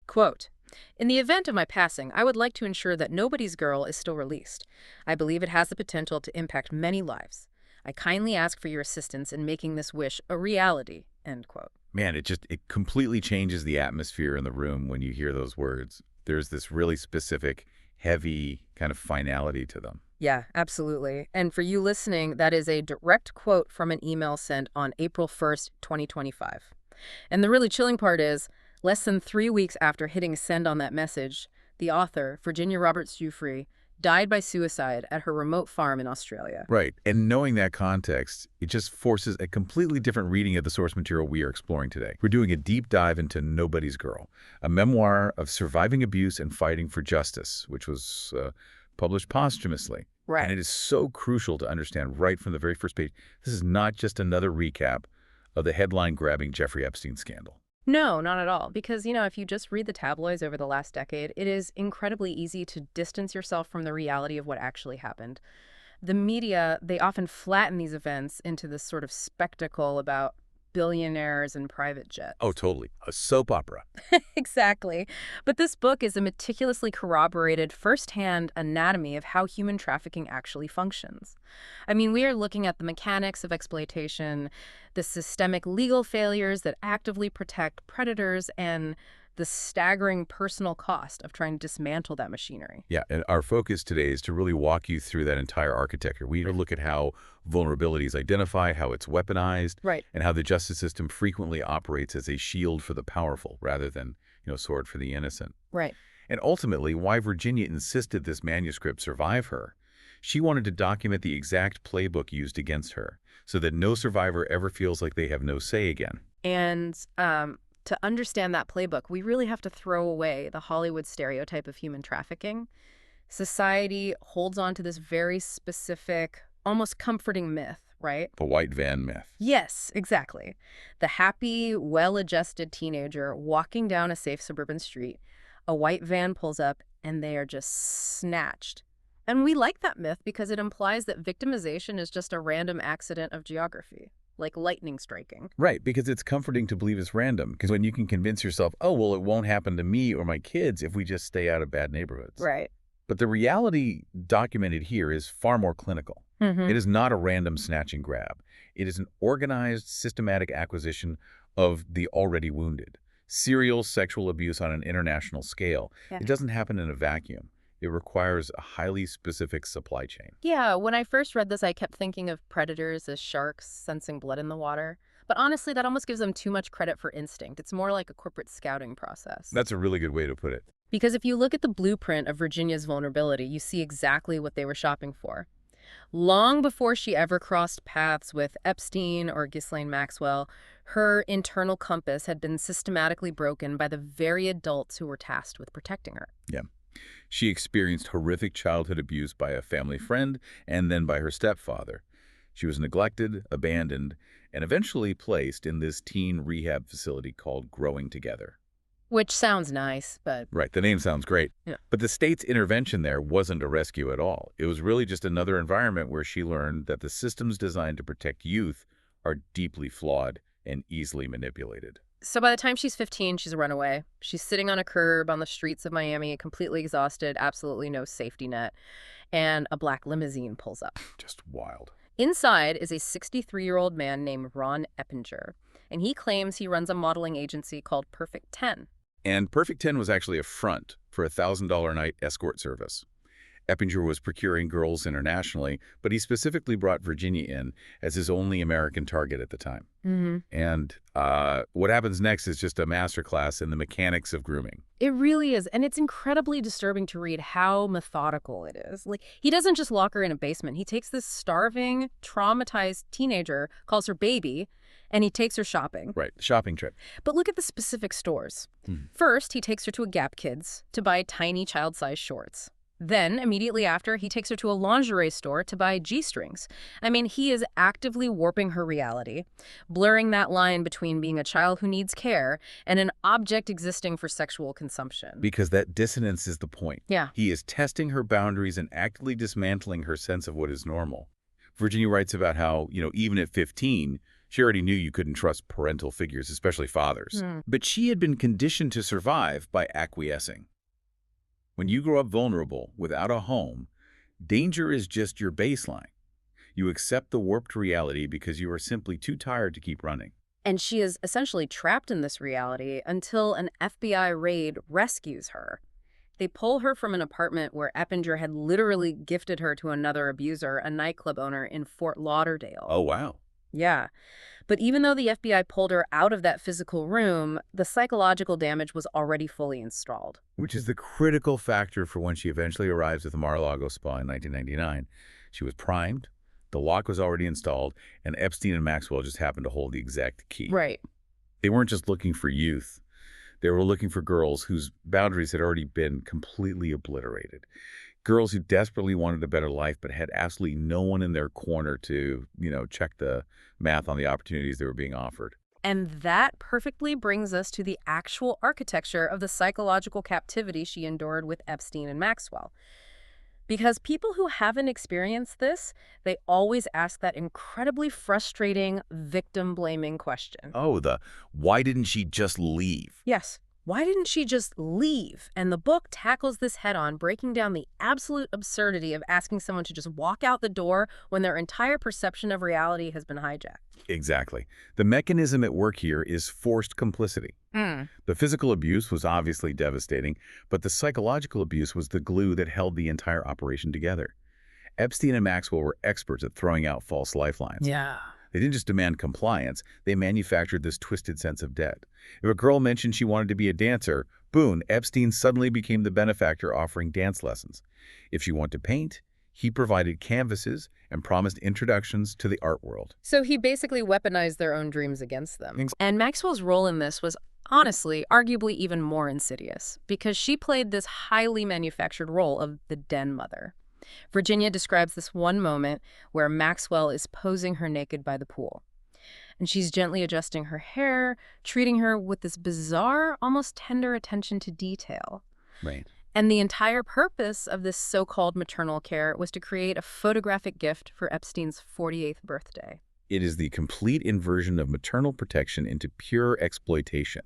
Quote, "In the event of my passing, I would like to ensure that nobody's girl is still released. I believe it has the potential to impact many lives. I kindly ask for your assistance in making this wish a reality." End quote. Man, it completely changes the atmosphere in the room when you hear those words. There's this really specific, heavy kind of finality to them. Yeah, absolutely. And for you listening, that is a direct quote from an email sent on April 1st, 2025. And the really chilling part is, less than 3 weeks after hitting send on that message, the author, Virginia Roberts Giuffre, died by suicide at her remote farm in Australia. Right. And knowing that context, it just forces a completely different reading of the source material we are exploring today. We're doing a deep dive into Nobody's Girl, a memoir of surviving abuse and fighting for justice, which was published posthumously. Right. And it is so crucial to understand right from the very first page, this is not just another recap of the headline-grabbing Jeffrey Epstein scandal. No, not at all. Because, if you just read the tabloids over the last decade, it is incredibly easy to distance yourself from the reality of what actually happened. The media, they often flatten these events into this sort of spectacle about billionaires and private jets. Oh, totally. A soap opera. Exactly. But this book is a meticulously corroborated firsthand anatomy of how human trafficking actually functions. I mean, we are looking at the mechanics of exploitation, the systemic legal failures that actively protect predators, and the staggering personal cost of trying to dismantle that machinery. Yeah, and our focus today is to really walk you through that entire architecture. We need to look at how vulnerabilities identify, how it's weaponized, Right. and how the justice system frequently operates as a shield for the powerful rather than, sword for the innocent. Right. And ultimately, why Virginia insisted this manuscript survive her. She wanted to document the exact playbook used against her so that no survivor ever feels like they have no say again. And to understand that playbook, we really have to throw away the Hollywood stereotype of human trafficking. Society holds on to this very specific, almost comforting myth, right? The white van myth. Yes, exactly. The happy, well-adjusted teenager walking down a safe suburban street, a white van pulls up, and they are just snatched. And we like that myth because it implies that victimization is just a random accident of geography, like lightning striking. Right, because it's comforting to believe it's random. Because when you can convince yourself, oh, well, it won't happen to me or my kids if we just stay out of bad neighborhoods. Right. But the reality documented here is far more clinical. It is not a random snatch and grab. It is an organized, systematic acquisition of the already wounded. Serial sexual abuse on an international scale. Yeah. It doesn't happen in a vacuum. It requires a highly specific supply chain. Yeah, when I first read this, I kept thinking of predators as sharks sensing blood in the water. But honestly, that almost gives them too much credit for instinct. It's more like a corporate scouting process. That's a really good way to put it. Because if you look at the blueprint of Virginia's vulnerability, you see exactly what they were shopping for. Long before she ever crossed paths with Epstein or Ghislaine Maxwell, her internal compass had been systematically broken by the very adults who were tasked with protecting her. Yeah. She experienced horrific childhood abuse by a family friend and then by her stepfather. She was neglected, abandoned, and eventually placed in this teen rehab facility called Growing Together. Which sounds nice, but... Right, the name sounds great. Yeah. But the state's intervention there wasn't a rescue at all. It was really just another environment where she learned that the systems designed to protect youth are deeply flawed and easily manipulated. So by the time she's 15, she's a runaway. She's sitting on a curb on the streets of Miami, completely exhausted, absolutely no safety net, and a black limousine pulls up. Just wild. Inside is a 63-year-old man named Ron Eppinger, and he claims he runs a modeling agency called Perfect 10. And Perfect 10 was actually a front for a $1,000 a night escort service. Eppinger was procuring girls internationally, but he specifically brought Virginia in as his only American target at the time. And what happens next is just a masterclass in the mechanics of grooming. It really is, and it's incredibly disturbing to read how methodical it is. Like, he doesn't just lock her in a basement. He takes this starving, traumatized teenager, calls her baby, and he takes her shopping. Right, the shopping trip. But look at the specific stores. First, he takes her to a Gap Kids to buy tiny child-sized shorts. Then, immediately after, he takes her to a lingerie store to buy G-strings. I mean, he is actively warping her reality, blurring that line between being a child who needs care and an object existing for sexual consumption. Because that dissonance is the point. Yeah. He is testing her boundaries and actively dismantling her sense of what is normal. Virginia writes about how, even at 15, She already knew you couldn't trust parental figures, especially fathers. Hmm. But she had been conditioned to survive by acquiescing. When you grow up vulnerable, without a home, danger is just your baseline. You accept the warped reality because you are simply too tired to keep running. And she is essentially trapped in this reality until an FBI raid rescues her. They pull her from an apartment where Eppinger had literally gifted her to another abuser, a nightclub owner in Fort Lauderdale. Oh, wow. Yeah. But even though the FBI pulled her out of that physical room, the psychological damage was already fully installed. Which is the critical factor for when she eventually arrives at the Mar-a-Lago spa in 1999. She was primed, the lock was already installed, and Epstein and Maxwell just happened to hold the exact key. Right. They weren't just looking for youth. They were looking for girls whose boundaries had already been completely obliterated. Girls who desperately wanted a better life but had absolutely no one in their corner to, check the math on the opportunities they were being offered. And that perfectly brings us to the actual architecture of the psychological captivity she endured with Epstein and Maxwell. Because people who haven't experienced this, they always ask that incredibly frustrating, victim-blaming question. Oh, why didn't she just leave? Yes. Why didn't she just leave? And the book tackles this head-on, breaking down the absolute absurdity of asking someone to just walk out the door when their entire perception of reality has been hijacked. Exactly. The mechanism at work here is forced complicity. The physical abuse was obviously devastating, but the psychological abuse was the glue that held the entire operation together. Epstein and Maxwell were experts at throwing out false lifelines. Yeah. They didn't just demand compliance, they manufactured this twisted sense of debt. If a girl mentioned she wanted to be a dancer, boom, Epstein suddenly became the benefactor offering dance lessons. If she wanted to paint, he provided canvases and promised introductions to the art world. So he basically weaponized their own dreams against them. And Maxwell's role in this was honestly, arguably even more insidious, because she played this highly manufactured role of the den mother. Virginia describes this one moment where Maxwell is posing her naked by the pool. And she's gently adjusting her hair, treating her with this bizarre, almost tender attention to detail. Right. And the entire purpose of this so-called maternal care was to create a photographic gift for Epstein's 48th birthday. It is the complete inversion of maternal protection into pure exploitation.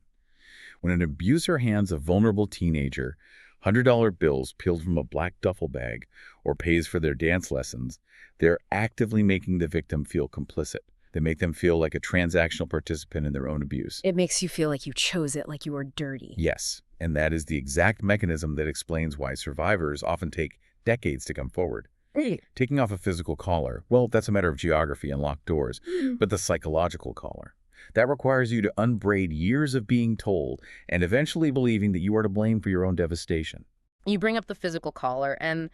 When an abuser hands a vulnerable teenager $100 bills peeled from a black duffel bag or pays for their dance lessons, they're actively making the victim feel complicit. They make them feel like a transactional participant in their own abuse. It makes you feel like you chose it, like you were dirty. Yes, and that is the exact mechanism that explains why survivors often take decades to come forward. Taking off a physical collar, well, that's a matter of geography and locked doors, but the psychological collar, that requires you to unbraid years of being told and eventually believing that you are to blame for your own devastation. You bring up the physical collar, and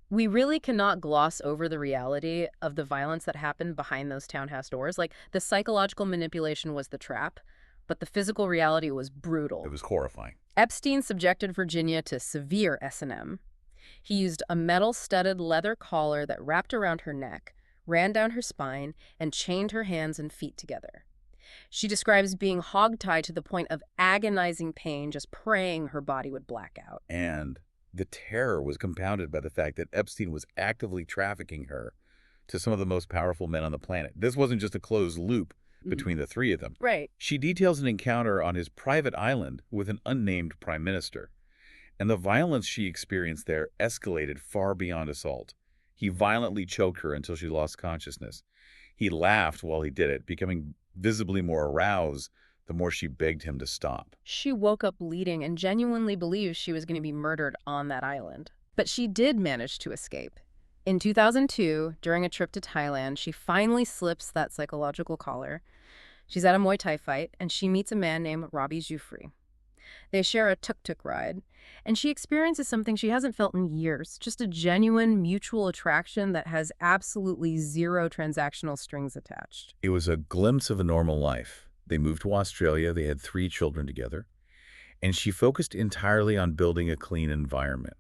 we really cannot gloss over the reality of the violence that happened behind those townhouse doors. Like, the psychological manipulation was the trap, but the physical reality was brutal. It was horrifying. Epstein subjected Virginia to severe S&M. He used a metal-studded leather collar that wrapped around her neck, ran down her spine, and chained her hands and feet together. She describes being hogtied to the point of agonizing pain, just praying her body would black out. And the terror was compounded by the fact that Epstein was actively trafficking her to some of the most powerful men on the planet. This wasn't just a closed loop between the three of them. Right. She details an encounter on his private island with an unnamed prime minister. And the violence she experienced there escalated far beyond assault. He violently choked her until she lost consciousness. He laughed while he did it, becoming visibly more aroused the more she begged him to stop. She woke up bleeding and genuinely believed she was going to be murdered on that island. But she did manage to escape. In 2002, during a trip to Thailand, she finally slips that psychological collar. She's at a Muay Thai fight, and she meets a man named Robbie Giuffre. They share a tuk-tuk ride, and she experiences something she hasn't felt in years, just a genuine mutual attraction that has absolutely zero transactional strings attached. It was a glimpse of a normal life. They moved to Australia, they had 3 children together, and she focused entirely on building a clean environment.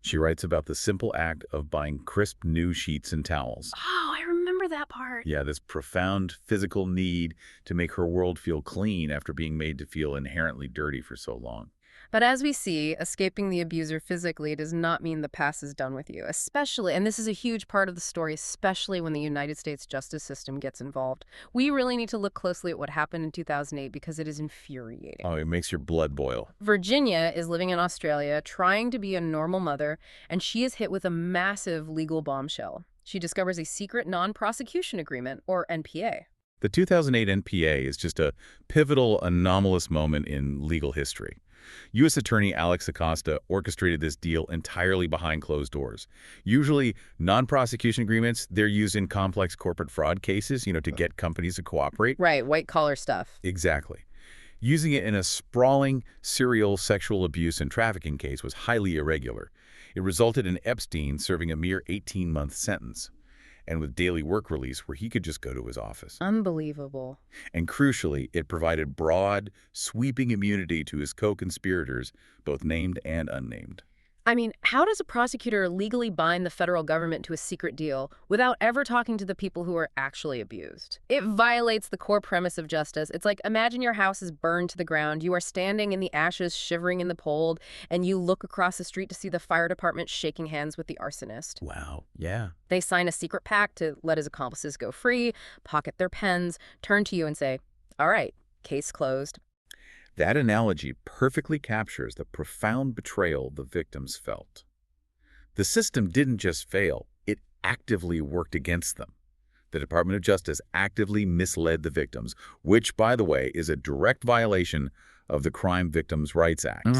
She writes about the simple act of buying crisp new sheets and towels. Oh, I remember that part. Yeah, this profound physical need to make her world feel clean after being made to feel inherently dirty for so long. But as we see, escaping the abuser physically does not mean the past is done with you, especially, and this is a huge part of the story, especially when the United States justice system gets involved. We really need to look closely at what happened in 2008 because it is infuriating. Oh, it makes your blood boil. Virginia is living in Australia, trying to be a normal mother, and she is hit with a massive legal bombshell. She discovers a secret non-prosecution agreement, or NPA. The 2008 NPA is just a pivotal, anomalous moment in legal history. U.S. Attorney Alex Acosta orchestrated this deal entirely behind closed doors. Usually, non-prosecution agreements, they're used in complex corporate fraud cases, to get companies to cooperate. Right, white-collar stuff. Exactly. Using it in a sprawling serial sexual abuse and trafficking case was highly irregular. It resulted in Epstein serving a mere 18-month sentence, and with daily work release where he could just go to his office. Unbelievable. And crucially, it provided broad, sweeping immunity to his co-conspirators, both named and unnamed. I mean, how does a prosecutor legally bind the federal government to a secret deal without ever talking to the people who are actually abused? It violates the core premise of justice. It's like, imagine your house is burned to the ground. You are standing in the ashes, shivering in the cold, and you look across the street to see the fire department shaking hands with the arsonist. Wow, yeah. They sign a secret pact to let his accomplices go free, pocket their pens, turn to you and say, all right, case closed. That analogy perfectly captures the profound betrayal the victims felt. The system didn't just fail, it actively worked against them. The Department of Justice actively misled the victims, which, by the way, is a direct violation of the Crime Victims' Rights Act.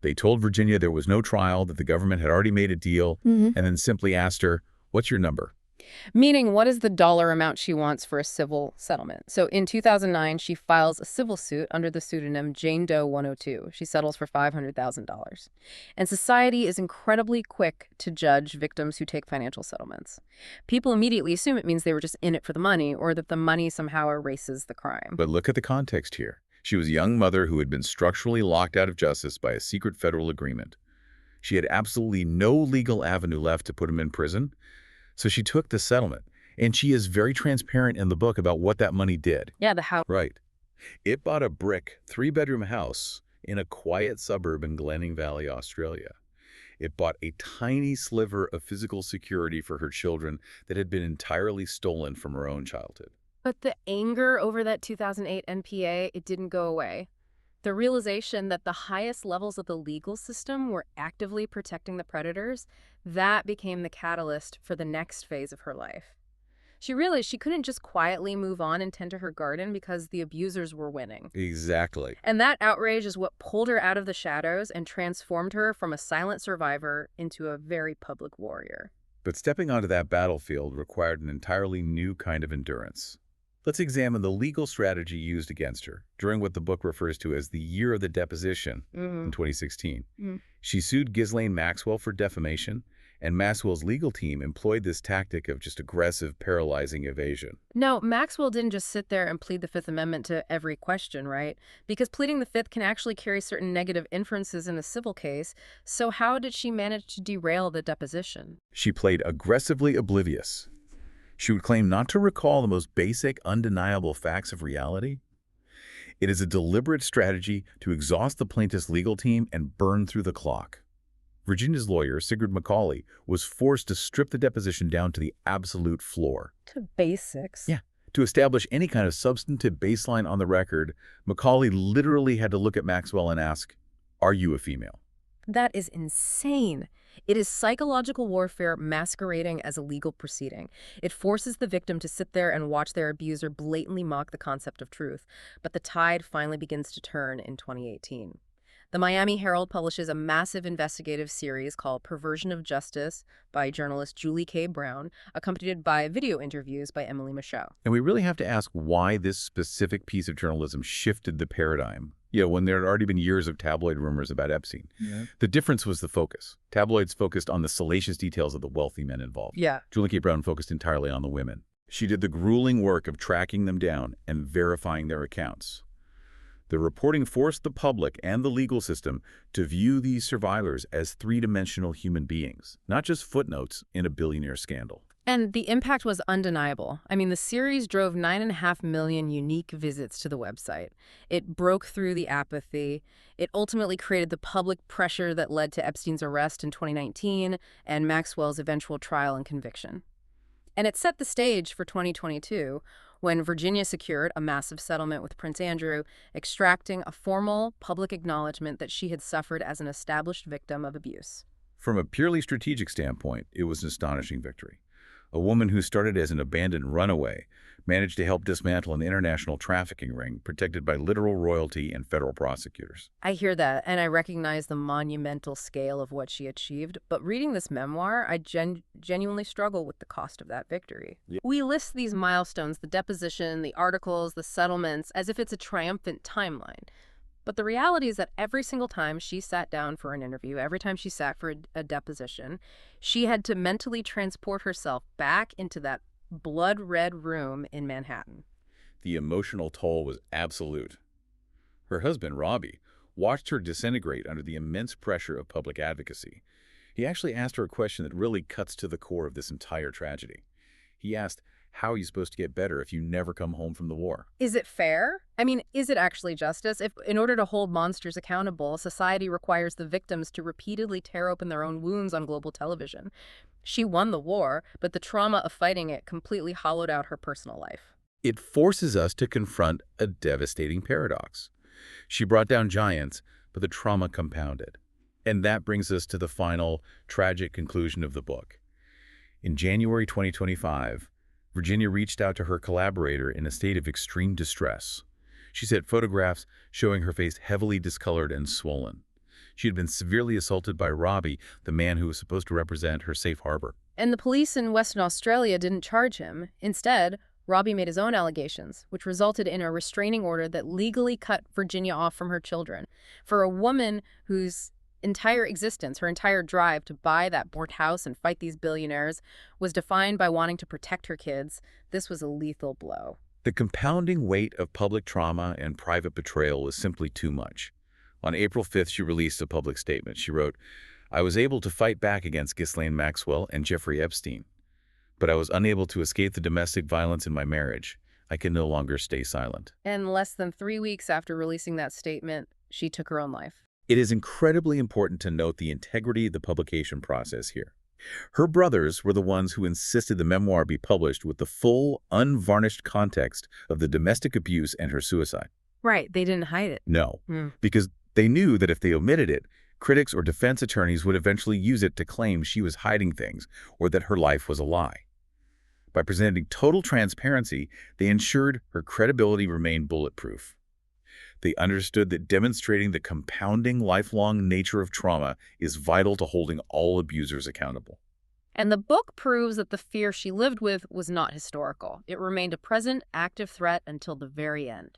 They told Virginia there was no trial, that the government had already made a deal, and then simply asked her, "What's your number?" Meaning, what is the dollar amount she wants for a civil settlement? So in 2009, she files a civil suit under the pseudonym Jane Doe 102. She settles for $500,000. And society is incredibly quick to judge victims who take financial settlements. People immediately assume it means they were just in it for the money, or that the money somehow erases the crime. But look at the context here. She was a young mother who had been structurally locked out of justice by a secret federal agreement. She had absolutely no legal avenue left to put him in prison, so she took the settlement, and she is very transparent in the book about what that money did. Yeah, the house. Right. It bought a brick, 3-bedroom house in a quiet suburb in Glenning Valley, Australia. It bought a tiny sliver of physical security for her children that had been entirely stolen from her own childhood. But the anger over that 2008 NPA, it didn't go away. The realization that the highest levels of the legal system were actively protecting the predators, that became the catalyst for the next phase of her life. She realized she couldn't just quietly move on and tend to her garden because the abusers were winning. Exactly. And that outrage is what pulled her out of the shadows and transformed her from a silent survivor into a very public warrior. But stepping onto that battlefield required an entirely new kind of endurance. Let's examine the legal strategy used against her during what the book refers to as the year of the deposition in 2016. She sued Ghislaine Maxwell for defamation, and Maxwell's legal team employed this tactic of just aggressive, paralyzing evasion. No, Maxwell didn't just sit there and plead the Fifth Amendment to every question, right? Because pleading the Fifth can actually carry certain negative inferences in a civil case. So how did she manage to derail the deposition? She played aggressively oblivious. She would claim not to recall the most basic, undeniable facts of reality. It is a deliberate strategy to exhaust the plaintiff's legal team and burn through the clock. Virginia's lawyer, Sigrid Macaulay, was forced to strip the deposition down to the absolute floor. To basics. Yeah. To establish any kind of substantive baseline on the record, Macaulay literally had to look at Maxwell and ask, "Are you a female?" That is insane. It is psychological warfare masquerading as a legal proceeding. It forces the victim to sit there and watch their abuser blatantly mock the concept of truth. But the tide finally begins to turn in 2018. The Miami Herald publishes a massive investigative series called Perversion of Justice by journalist Julie K. Brown, accompanied by video interviews by Emily Michaud. And we really have to ask why this specific piece of journalism shifted the paradigm. When there had already been years of tabloid rumors about Epstein. The difference was the focus. Tabloids focused on the salacious details of the wealthy men involved. Julie K. Brown focused entirely on the women. She did the grueling work of tracking them down and verifying their accounts. The reporting forced the public and the legal system to view these survivors as three-dimensional human beings, not just footnotes in a billionaire scandal. And the impact was undeniable. I mean, the series drove 9.5 million unique visits to the website. It broke through the apathy. It ultimately created the public pressure that led to Epstein's arrest in 2019 and Maxwell's eventual trial and conviction. And it set the stage for 2022, when Virginia secured a massive settlement with Prince Andrew, extracting a formal public acknowledgement that she had suffered as an established victim of abuse. From a purely strategic standpoint, it was an astonishing victory. A woman who started as an abandoned runaway managed to help dismantle an international trafficking ring protected by literal royalty and federal prosecutors. I hear that, and I recognize the monumental scale of what she achieved, but reading this memoir, I genuinely struggle with the cost of that victory. Yeah. We list these milestones, the deposition, the articles, the settlements, as if it's a triumphant timeline. But the reality is that every single time she sat down for an interview, every time she sat for a deposition, she had to mentally transport herself back into that blood-red room in Manhattan. The emotional toll was absolute. Her husband, Robbie, watched her disintegrate under the immense pressure of public advocacy. He actually asked her a question that really cuts to the core of this entire tragedy. He asked, how are you supposed to get better if you never come home from the war? Is it fair? I mean, is it actually justice? If, in order to hold monsters accountable, society requires the victims to repeatedly tear open their own wounds on global television. She won the war, but the trauma of fighting it completely hollowed out her personal life. It forces us to confront a devastating paradox. She brought down giants, but the trauma compounded. And that brings us to the final, tragic conclusion of the book. In January 2025, Virginia reached out to her collaborator in a state of extreme distress. She sent photographs showing her face heavily discolored and swollen. She had been severely assaulted by Robbie, the man who was supposed to represent her safe harbor. And the police in Western Australia didn't charge him. Instead, Robbie made his own allegations, which resulted in a restraining order that legally cut Virginia off from her children. For a woman whose entire existence, her entire drive to buy that burnt house and fight these billionaires was defined by wanting to protect her kids, this was a lethal blow. The compounding weight of public trauma and private betrayal was simply too much. On April 5th, she released a public statement. She wrote, I was able to fight back against Ghislaine Maxwell and Jeffrey Epstein, but I was unable to escape the domestic violence in my marriage. I can no longer stay silent. And less than 3 weeks after releasing that statement, she took her own life. It is incredibly important to note the integrity of the publication process here. Her brothers were the ones who insisted the memoir be published with the full, unvarnished context of the domestic abuse and her suicide. Right, they didn't hide it. No, because they knew that if they omitted it, critics or defense attorneys would eventually use it to claim she was hiding things or that her life was a lie. By presenting total transparency, they ensured her credibility remained bulletproof. They understood that demonstrating the compounding, lifelong nature of trauma is vital to holding all abusers accountable. And the book proves that the fear she lived with was not historical. It remained a present, active threat until the very end.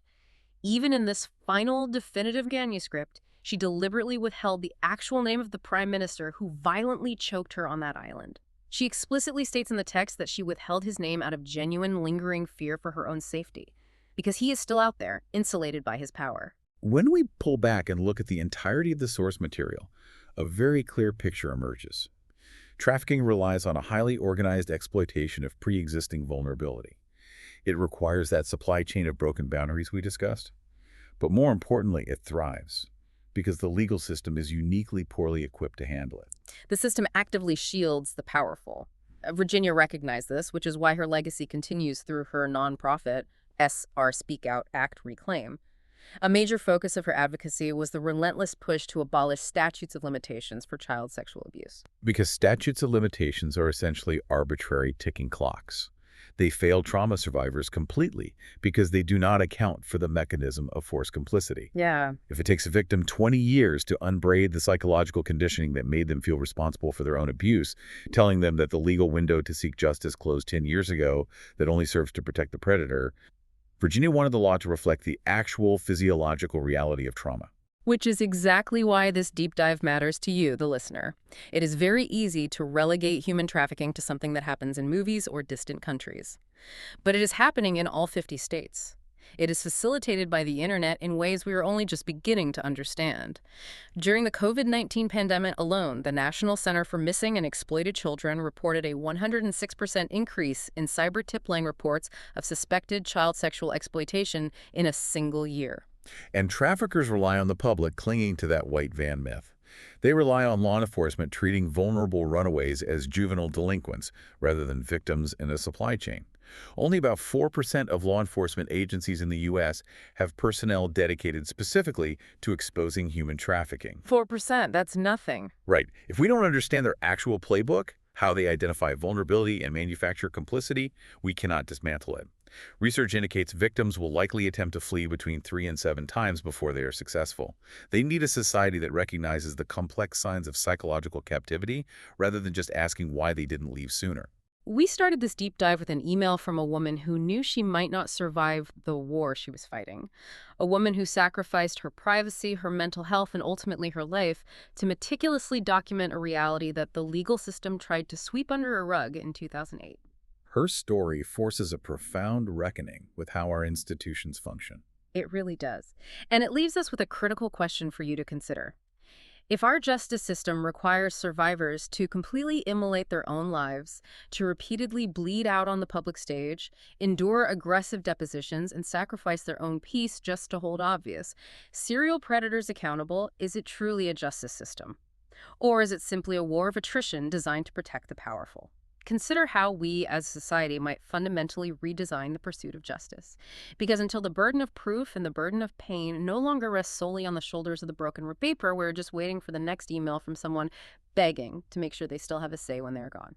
Even in this final, definitive manuscript, she deliberately withheld the actual name of the prime minister who violently choked her on that island. She explicitly states in the text that she withheld his name out of genuine, lingering fear for her own safety, because he is still out there, insulated by his power. When we pull back and look at the entirety of the source material, a very clear picture emerges. Trafficking relies on a highly organized exploitation of pre-existing vulnerability. It requires that supply chain of broken boundaries we discussed. But more importantly, it thrives because the legal system is uniquely poorly equipped to handle it. The system actively shields the powerful. Virginia recognized this, which is why her legacy continues through her nonprofit, SR Speak Out Act Reclaim. A major focus of her advocacy was the relentless push to abolish statutes of limitations for child sexual abuse. Because statutes of limitations are essentially arbitrary ticking clocks. They fail trauma survivors completely because they do not account for the mechanism of forced complicity. Yeah. If it takes a victim 20 years to unbraid the psychological conditioning that made them feel responsible for their own abuse, telling them that the legal window to seek justice closed 10 years ago that only serves to protect the predator, Virginia wanted the law to reflect the actual physiological reality of trauma. Which is exactly why this deep dive matters to you, the listener. It is very easy to relegate human trafficking to something that happens in movies or distant countries. But it is happening in all 50 states. It is facilitated by the internet in ways we are only just beginning to understand. During the COVID-19 pandemic alone, the National Center for Missing and Exploited Children reported a 106% increase in cyber tip-line reports of suspected child sexual exploitation in a single year. And traffickers rely on the public clinging to that white van myth. They rely on law enforcement treating vulnerable runaways as juvenile delinquents rather than victims in a supply chain. Only about 4% of law enforcement agencies in the U.S. have personnel dedicated specifically to exposing human trafficking. 4%, that's nothing. Right. If we don't understand their actual playbook, how they identify vulnerability and manufacture complicity, we cannot dismantle it. Research indicates victims will likely attempt to flee between 3 and 7 times before they are successful. They need a society that recognizes the complex signs of psychological captivity rather than just asking why they didn't leave sooner. We started this deep dive with an email from a woman who knew she might not survive the war she was fighting. A woman who sacrificed her privacy, her mental health, and ultimately her life to meticulously document a reality that the legal system tried to sweep under a rug in 2008. Her story forces a profound reckoning with how our institutions function. It really does. And it leaves us with a critical question for you to consider. If our justice system requires survivors to completely immolate their own lives, to repeatedly bleed out on the public stage, endure aggressive depositions, and sacrifice their own peace just to hold obvious, serial predators accountable, is it truly a justice system? Or is it simply a war of attrition designed to protect the powerful? Consider how we, as a society, might fundamentally redesign the pursuit of justice. Because until the burden of proof and the burden of pain no longer rests solely on the shoulders of the broken paper, we're just waiting for the next email from someone begging to make sure they still have a say when they're gone.